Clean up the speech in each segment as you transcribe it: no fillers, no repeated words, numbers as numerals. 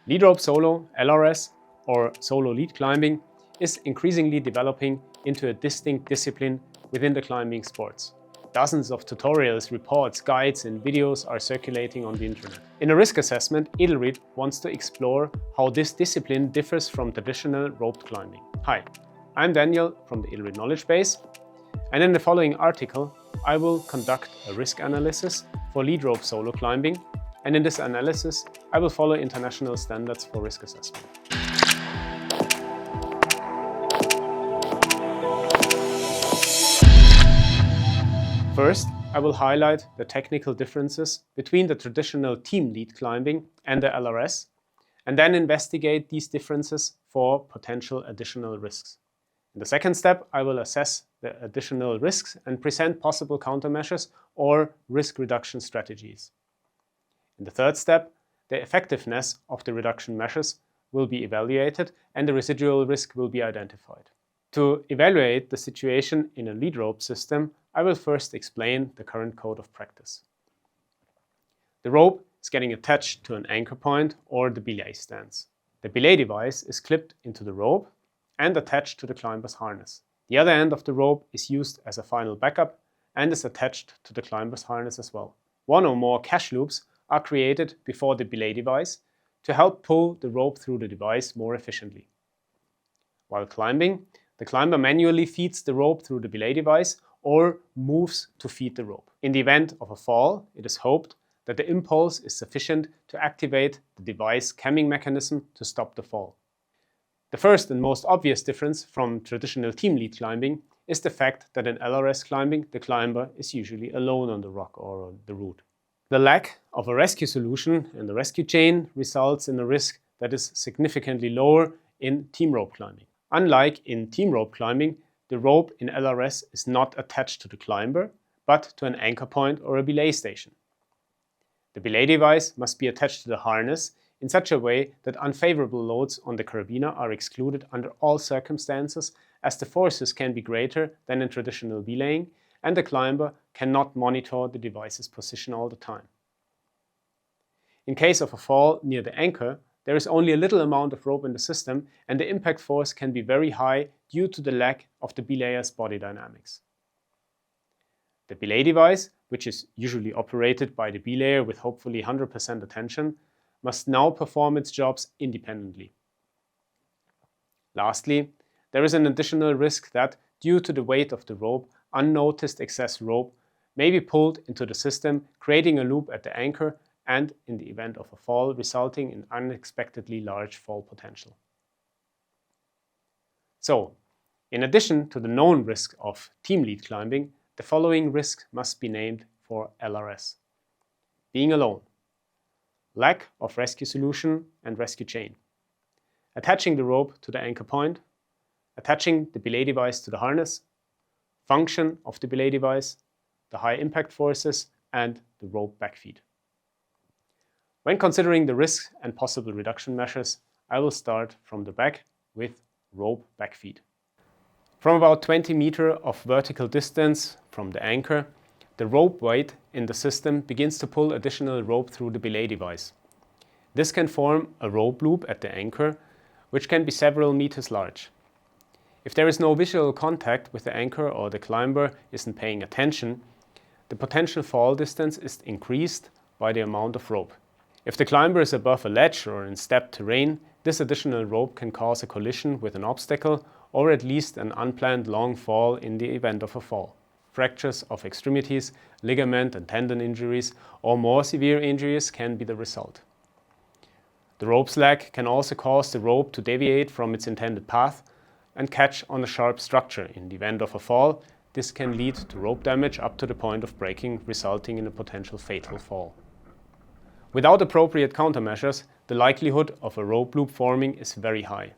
Lead rope solo, LRS, or solo lead climbing is increasingly developing into a distinct discipline within the climbing sports. Dozens of tutorials, reports, guides and videos are circulating on the internet. In a risk assessment, EDELRID wants to explore how this discipline differs from traditional roped climbing. Hi, I'm Daniel from the EDELRID Knowledge Base, and in the following article I will conduct a risk analysis for lead rope solo climbing, and in this analysis I will follow international standards for risk assessment. First, I will highlight the technical differences between the traditional team lead climbing and the LRS, and then investigate these differences for potential additional risks. In the second step, I will assess the additional risks and present possible countermeasures or risk reduction strategies. In the third step, the effectiveness of the reduction measures will be evaluated and the residual risk will be identified. To evaluate the situation in a lead rope system, I will first explain the current code of practice. The rope is getting attached to an anchor point or the belay stance. The belay device is clipped into the rope and attached to the climber's harness. The other end of the rope is used as a final backup and is attached to the climber's harness as well. One or more cache loops are created before the belay device to help pull the rope through the device more efficiently. While climbing, the climber manually feeds the rope through the belay device or moves to feed the rope. In the event of a fall, it is hoped that the impulse is sufficient to activate the device camming mechanism to stop the fall. The first and most obvious difference from traditional team lead climbing is the fact that in LRS climbing, the climber is usually alone on the rock or on the route. The lack of a rescue solution in the rescue chain results in a risk that is significantly lower in team rope climbing. Unlike in team rope climbing, the rope in LRS is not attached to the climber, but to an anchor point or a belay station. The belay device must be attached to the harness in such a way that unfavorable loads on the carabiner are excluded under all circumstances, as the forces can be greater than in traditional belaying and the climber cannot monitor the device's position all the time. In case of a fall near the anchor, there is only a little amount of rope in the system and the impact force can be very high due to the lack of the belayer's body dynamics. The belay device, which is usually operated by the belayer with hopefully 100% attention, must now perform its jobs independently. Lastly, there is an additional risk that, due to the weight of the rope, unnoticed excess rope may be pulled into the system, creating a loop at the anchor and, in the event of a fall, resulting in unexpectedly large fall potential. So, in addition to the known risk of team lead climbing, the following risks must be named for LRS. Being alone, lack of rescue solution and rescue chain, attaching the rope to the anchor point, attaching the belay device to the harness, function of the belay device, the high impact forces, and the rope backfeed. When considering the risks and possible reduction measures, I will start from the back with rope backfeed. From about 20 meters of vertical distance from the anchor, the rope weight in the system begins to pull additional rope through the belay device. This can form a rope loop at the anchor, which can be several meters large. If there is no visual contact with the anchor or the climber isn't paying attention, the potential fall distance is increased by the amount of rope. If the climber is above a ledge or in steppe terrain, this additional rope can cause a collision with an obstacle or at least an unplanned long fall in the event of a fall. Fractures of extremities, ligament and tendon injuries, or more severe injuries can be the result. The rope slack can also cause the rope to deviate from its intended path and catch on a sharp structure. In the event of a fall, this can lead to rope damage up to the point of breaking, resulting in a potential fatal fall. Without appropriate countermeasures, the likelihood of a rope loop forming is very high.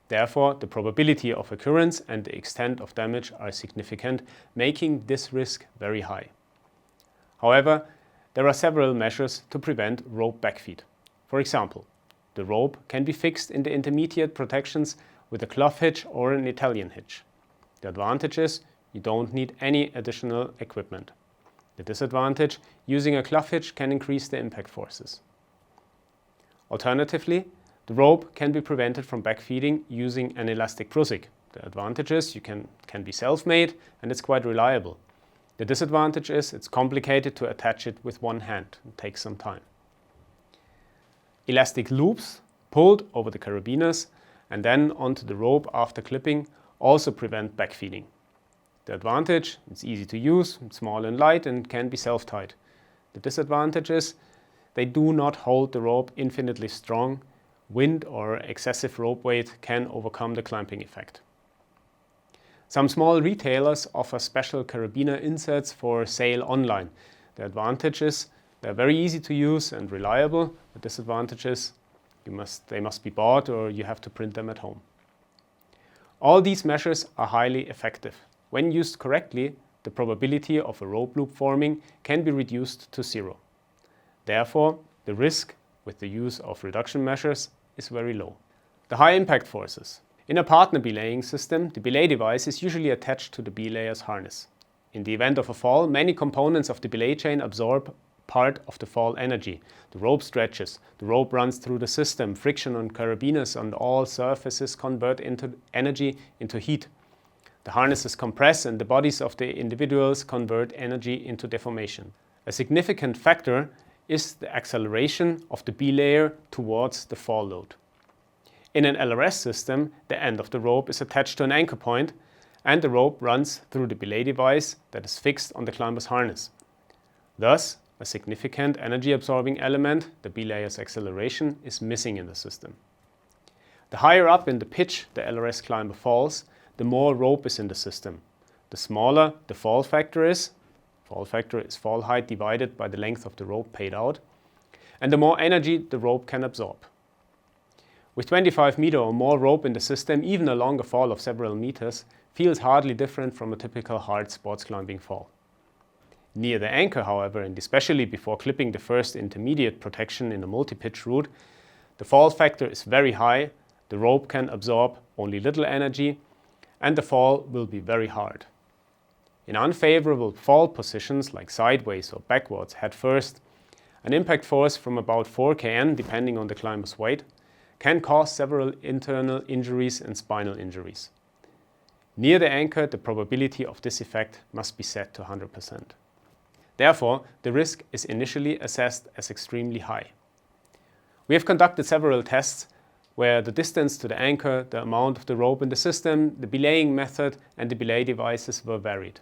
Therefore, the probability of occurrence and the extent of damage are significant, making this risk very high. However, there are several measures to prevent rope backfeed. For example, the rope can be fixed in the intermediate protections with a cloth hitch or an Italian hitch. The advantage is you don't need any additional equipment. The disadvantage, using a cloth hitch can increase the impact forces. Alternatively, The rope can be prevented from backfeeding using an elastic prusik. The advantage is you can be self-made and it's quite reliable. The disadvantage is it's complicated to attach it with one hand. It takes some time. Elastic loops pulled over the carabiners and then onto the rope after clipping also prevent backfeeding. The advantage, it's easy to use, it's small and light and can be self-tied. The disadvantage is they do not hold the rope infinitely strong. Wind or excessive rope weight can overcome the clamping effect. Some small retailers offer special carabiner inserts for sale online. The advantage is they're very easy to use and reliable. The disadvantage is they must be bought or you have to print them at home. All these measures are highly effective. When used correctly, the probability of a rope loop forming can be reduced to zero. Therefore, the risk with the use of reduction measures is very low. The high impact forces. In a partner belaying system, the belay device is usually attached to the belayer's harness. In the event of a fall, many components of the belay chain absorb part of the fall energy. The rope stretches, the rope runs through the system, friction on carabiners on all surfaces convert energy into heat. The harnesses compress and the bodies of the individuals convert energy into deformation. A significant factor is the acceleration of the belayer towards the fall load. In an LRS system, the end of the rope is attached to an anchor point and the rope runs through the belay device that is fixed on the climber's harness. Thus, a significant energy absorbing element, the belayer's acceleration, is missing in the system. The higher up in the pitch the LRS climber falls, the more rope is in the system. The smaller the fall factor is fall height divided by the length of the rope paid out, and the more energy the rope can absorb. With 25 meter or more rope in the system, even a longer fall of several meters feels hardly different from a typical hard sports climbing fall. Near the anchor, however, and especially before clipping the first intermediate protection in a multi-pitch route, the fall factor is very high, the rope can absorb only little energy, and the fall will be very hard. In unfavorable fall positions like sideways or backwards head first, an impact force from about 4 kN, depending on the climber's weight, can cause several internal injuries and spinal injuries. Near the anchor, the probability of this effect must be set to 100%. Therefore, the risk is initially assessed as extremely high. We have conducted several tests where the distance to the anchor, the amount of the rope in the system, the belaying method and the belay devices were varied.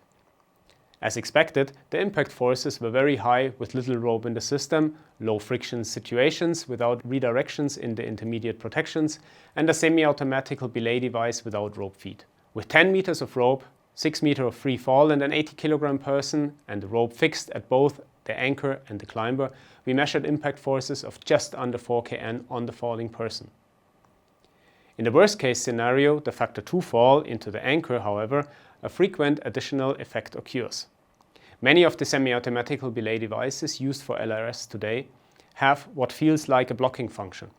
As expected, the impact forces were very high with little rope in the system, low friction situations without redirections in the intermediate protections, and a semi-automatical belay device without rope feed. With 10 meters of rope, 6 meters of free fall and an 80 kilogram person, and the rope fixed at both the anchor and the climber, we measured impact forces of just under 4 kN on the falling person. In the worst case scenario, the factor 2 fall into the anchor, however, a frequent additional effect occurs. Many of the semi-automatical belay devices used for LRS today have what feels like a blocking function.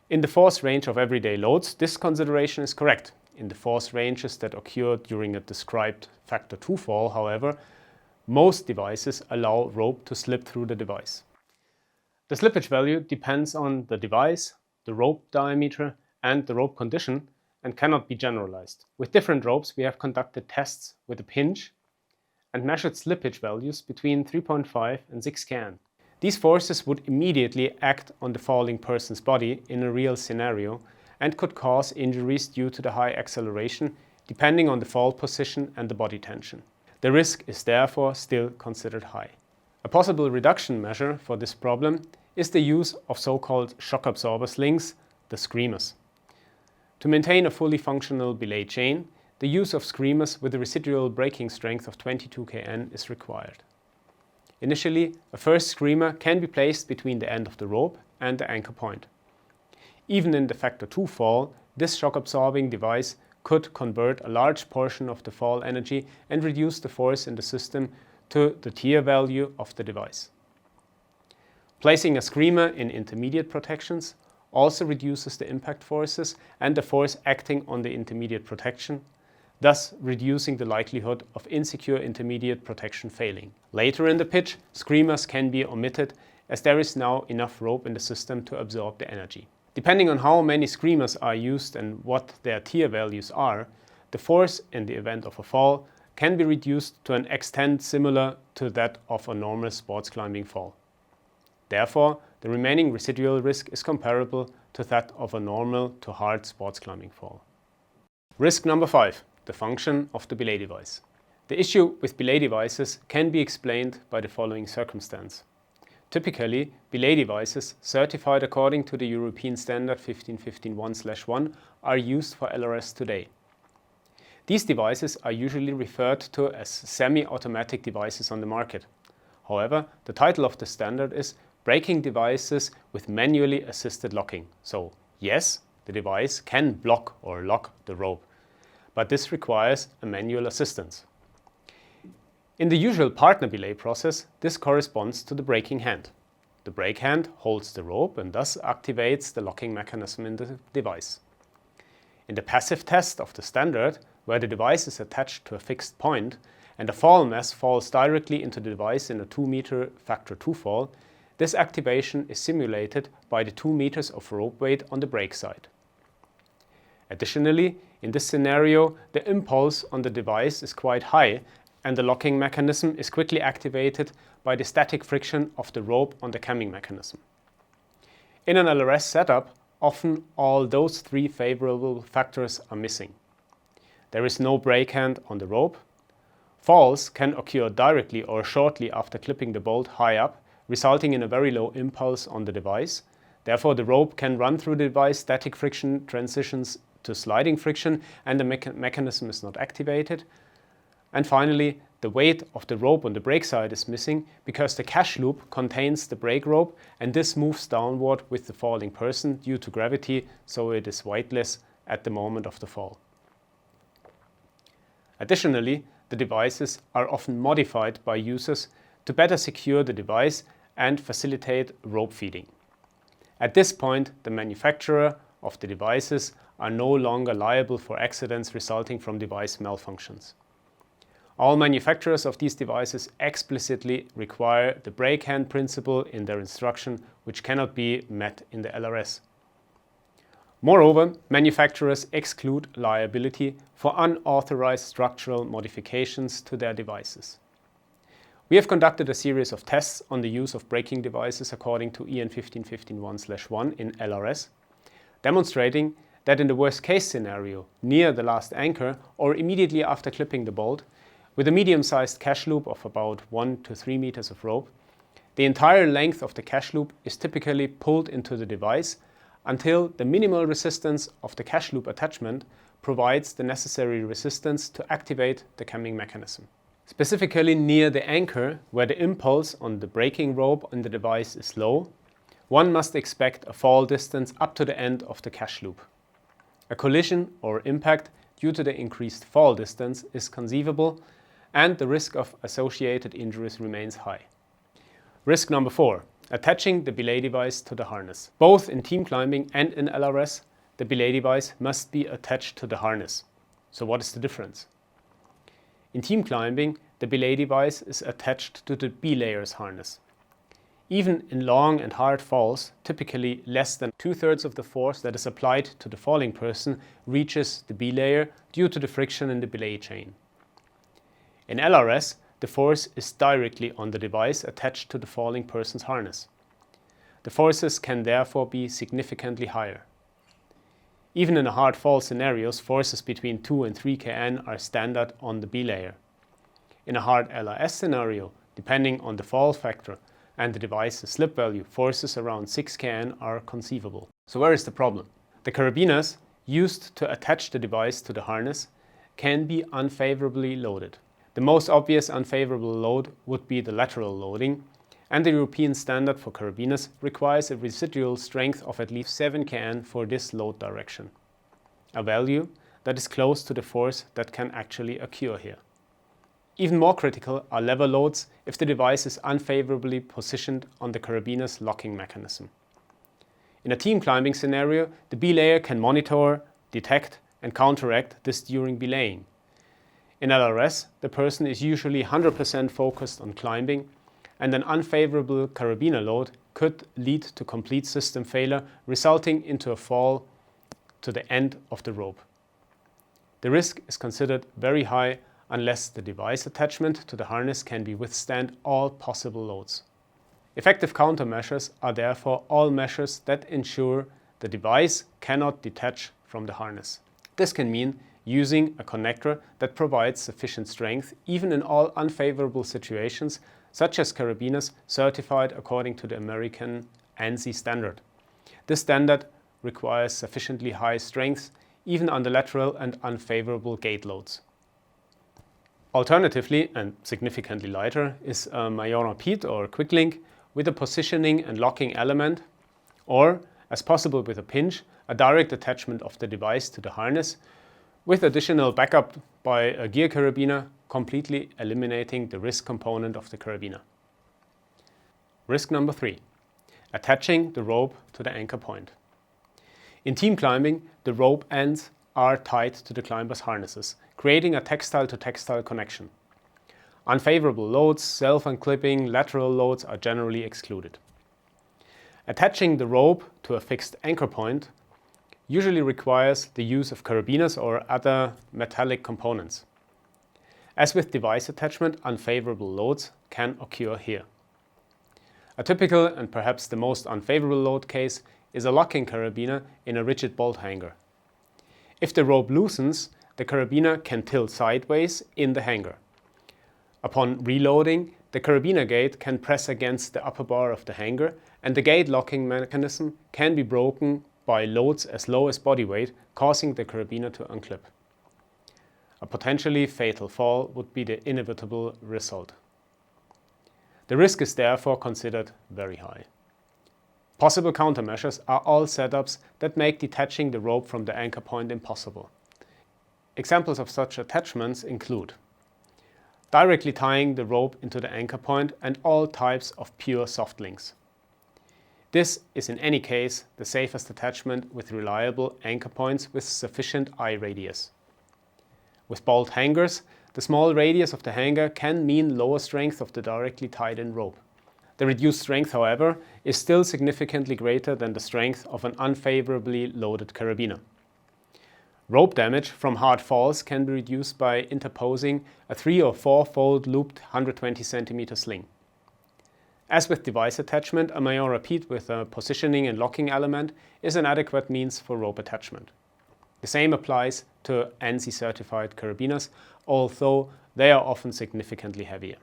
In the force range of everyday loads, this consideration is correct. In the force ranges that occur during a described factor 2 fall, however, most devices allow rope to slip through the device. The slippage value depends on the device, the rope diameter, and the rope condition, and cannot be generalized. With different ropes, we have conducted tests with a pinch and measured slippage values between 3.5 and 6 kN. These forces would immediately act on the falling person's body in a real scenario and could cause injuries due to the high acceleration, depending on the fall position and the body tension. The risk is therefore still considered high. A possible reduction measure for this problem is the use of so-called shock absorber slings, the screamers. To maintain a fully functional belay chain, the use of screamers with a residual braking strength of 22 kN is required. Initially, a first screamer can be placed between the end of the rope and the anchor point. Even in the factor 2 fall, this shock-absorbing device could convert a large portion of the fall energy and reduce the force in the system to the tier value of the device. Placing a screamer in intermediate protections also reduces the impact forces and the force acting on the intermediate protection, thus reducing the likelihood of insecure intermediate protection failing. Later in the pitch, screamers can be omitted as there is now enough rope in the system to absorb the energy. Depending on how many screamers are used and what their tier values are, the force in the event of a fall can be reduced to an extent similar to that of a normal sports climbing fall. Therefore, the remaining residual risk is comparable to that of a normal to hard sports climbing fall. Risk number 5, the function of the belay device. The issue with belay devices can be explained by the following circumstance. Typically, belay devices certified according to the European standard 15151/1 are used for LRS today. These devices are usually referred to as semi-automatic devices on the market. However, the title of the standard is braking devices with manually assisted locking. So yes, the device can block or lock the rope, but this requires a manual assistance. In the usual partner belay process, this corresponds to the braking hand. The brake hand holds the rope and thus activates the locking mechanism in the device. In the passive test of the standard, where the device is attached to a fixed point and a fall mass falls directly into the device in a 2 meter factor 2 fall, this activation is simulated by the 2 meters of rope weight on the brake side. Additionally, in this scenario, the impulse on the device is quite high and the locking mechanism is quickly activated by the static friction of the rope on the camming mechanism. In an LRS setup, often all those 3 favorable factors are missing. There is no brake hand on the rope. Falls can occur directly or shortly after clipping the bolt high up, resulting in a very low impulse on the device. Therefore, the rope can run through the device, static friction transitions to sliding friction, and the mechanism is not activated. And finally, the weight of the rope on the brake side is missing because the cash loop contains the brake rope and this moves downward with the falling person due to gravity, so it is weightless at the moment of the fall. Additionally, the devices are often modified by users to better secure the device and facilitate rope feeding. At this point, the manufacturer of the devices are no longer liable for accidents resulting from device malfunctions. All manufacturers of these devices explicitly require the brake hand principle in their instruction, which cannot be met in the LRS. Moreover, manufacturers exclude liability for unauthorized structural modifications to their devices. We have conducted a series of tests on the use of braking devices according to EN 15151/1 in LRS, demonstrating that in the worst case scenario, near the last anchor or immediately after clipping the bolt, with a medium-sized cash loop of about 1 to 3 meters of rope, the entire length of the cash loop is typically pulled into the device until the minimal resistance of the cash loop attachment provides the necessary resistance to activate the camming mechanism. Specifically near the anchor, where the impulse on the braking rope on the device is low, one must expect a fall distance up to the end of the cash loop. A collision or impact due to the increased fall distance is conceivable, and the risk of associated injuries remains high. Risk number 4. Attaching the belay device to the harness. Both in team climbing and in LRS, the belay device must be attached to the harness. So what is the difference? In team climbing, the belay device is attached to the belayer's harness. Even in long and hard falls, typically less than 2/3 of the force that is applied to the falling person reaches the belayer due to the friction in the belay chain. In LRS, the force is directly on the device attached to the falling person's harness. The forces can therefore be significantly higher. Even in hard fall scenarios, forces between 2 and 3 kN are standard on the belayer. In a hard LRS scenario, depending on the fall factor and the device's slip value, forces around 6 kN are conceivable. So where is the problem? The carabiners used to attach the device to the harness can be unfavorably loaded. The most obvious unfavorable load would be the lateral loading, and the European standard for carabiners requires a residual strength of at least 7 kN for this load direction, a value that is close to the force that can actually occur here. Even more critical are lever loads if the device is unfavorably positioned on the carabiner's locking mechanism. In a team climbing scenario, the belayer can monitor, detect, and counteract this during belaying. In LRS, the person is usually 100% focused on climbing, and an unfavorable carabiner load could lead to complete system failure, resulting into a fall to the end of the rope. The risk is considered very high unless the device attachment to the harness can withstand all possible loads. Effective countermeasures are therefore all measures that ensure the device cannot detach from the harness. This can mean using a connector that provides sufficient strength even in all unfavorable situations, such as carabiners certified according to the American ANSI standard. This standard requires sufficiently high strength even under lateral and unfavorable gate loads. Alternatively, and significantly lighter, is a Major Pete or quick link with a positioning and locking element, or, as possible with a pinch, a direct attachment of the device to the harness with additional backup by a gear carabiner, completely eliminating the risk component of the carabiner. Risk number 3. Attaching the rope to the anchor point. In team climbing, the rope ends are tied to the climber's harnesses, creating a textile-to-textile connection. Unfavorable loads, self-unclipping, lateral loads are generally excluded. Attaching the rope to a fixed anchor point usually requires the use of carabiners or other metallic components. As with device attachment, unfavorable loads can occur here. A typical and perhaps the most unfavorable load case is a locking carabiner in a rigid bolt hanger. If the rope loosens, the carabiner can tilt sideways in the hanger. Upon reloading, the carabiner gate can press against the upper bar of the hanger, and the gate locking mechanism can be broken by loads as low as body weight, causing the carabiner to unclip. A potentially fatal fall would be the inevitable result. The risk is therefore considered very high. Possible countermeasures are all setups that make detaching the rope from the anchor point impossible. Examples of such attachments include directly tying the rope into the anchor point and all types of pure soft links. This is in any case the safest attachment with reliable anchor points with sufficient eye radius. With bolt hangers, the small radius of the hanger can mean lower strength of the directly tied-in rope. The reduced strength, however, is still significantly greater than the strength of an unfavorably loaded carabiner. Rope damage from hard falls can be reduced by interposing a 3- or 4-fold looped 120 cm sling. As with device attachment, a Major Pete with a positioning and locking element is an adequate means for rope attachment. The same applies to ANSI certified carabiners, although they are often significantly heavier.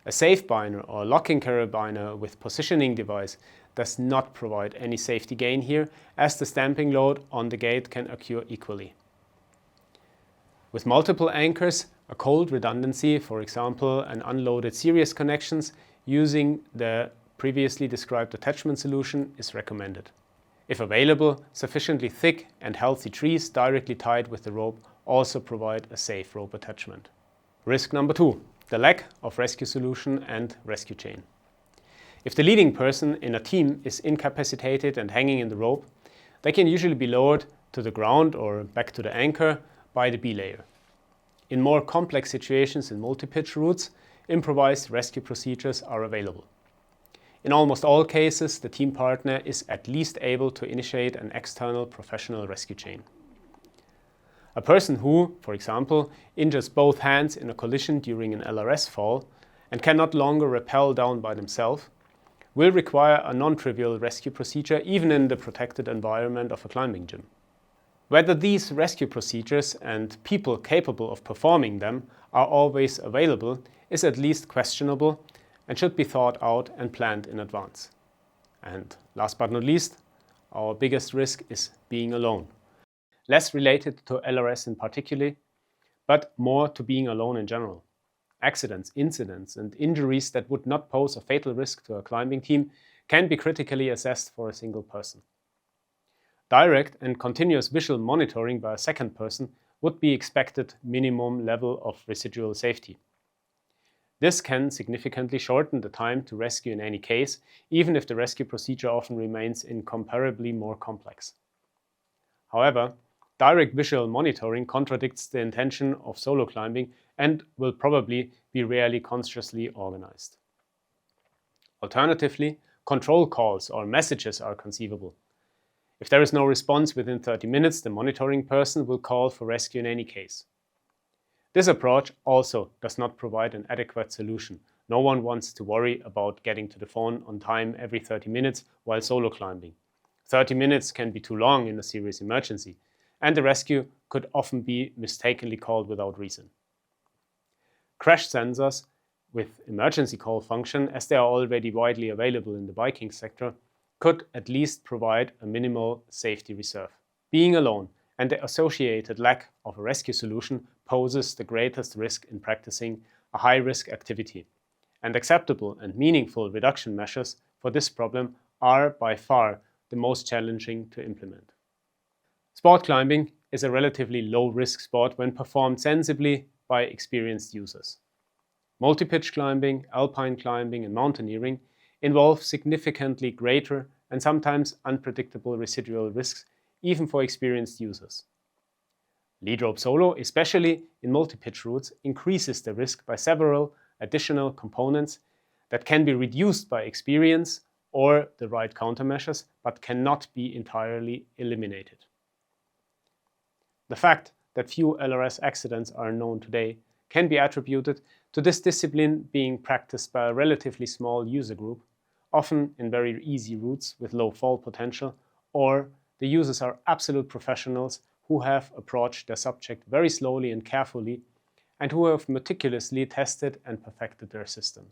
A safe binder or locking carabiner with positioning device does not provide any safety gain here, as the stamping load on the gate can occur equally. With multiple anchors, a cold redundancy, for example an unloaded series connections, using the previously described attachment solution is recommended. If available, sufficiently thick and healthy trees directly tied with the rope also provide a safe rope attachment. Risk number 2. The lack of rescue solution and rescue chain. If the leading person in a team is incapacitated and hanging in the rope, they can usually be lowered to the ground or back to the anchor by the belayer. In more complex situations in multi-pitch routes, improvised rescue procedures are available. In almost all cases, the team partner is at least able to initiate an external professional rescue chain. A person who, for example, injures both hands in a collision during an LRS fall and can no longer rappel down by themselves, will require a non-trivial rescue procedure even in the protected environment of a climbing gym. Whether these rescue procedures and people capable of performing them are always available is at least questionable and should be thought out and planned in advance. And last but not least, our biggest risk is being alone. Less related to LRS in particular, but more to being alone in general. Accidents, incidents, and injuries that would not pose a fatal risk to a climbing team can be critically assessed for a single person. Direct and continuous visual monitoring by a second person would be expected minimum level of residual safety. This can significantly shorten the time to rescue in any case, even if the rescue procedure often remains incomparably more complex. However, direct visual monitoring contradicts the intention of solo climbing and will probably be rarely consciously organized. Alternatively, control calls or messages are conceivable. If there is no response within 30 minutes, the monitoring person will call for rescue in any case. This approach also does not provide an adequate solution. No one wants to worry about getting to the phone on time every 30 minutes while solo climbing. 30 minutes can be too long in a serious emergency, and the rescue could often be mistakenly called without reason. Crash sensors with emergency call function, as they are already widely available in the biking sector, could at least provide a minimal safety reserve. Being alone and the associated lack of a rescue solution poses the greatest risk in practicing a high-risk activity, and acceptable and meaningful reduction measures for this problem are by far the most challenging to implement. Sport climbing is a relatively low-risk sport when performed sensibly by experienced users. Multi-pitch climbing, alpine climbing, and mountaineering involve significantly greater and sometimes unpredictable residual risks, even for experienced users. Lead rope solo, especially in multi-pitch routes, increases the risk by several additional components that can be reduced by experience or the right countermeasures, but cannot be entirely eliminated. The fact that few LRS accidents are known today can be attributed to this discipline being practiced by a relatively small user group, often in very easy routes with low fall potential, or the users are absolute professionals who have approached their subject very slowly and carefully, and who have meticulously tested and perfected their systems.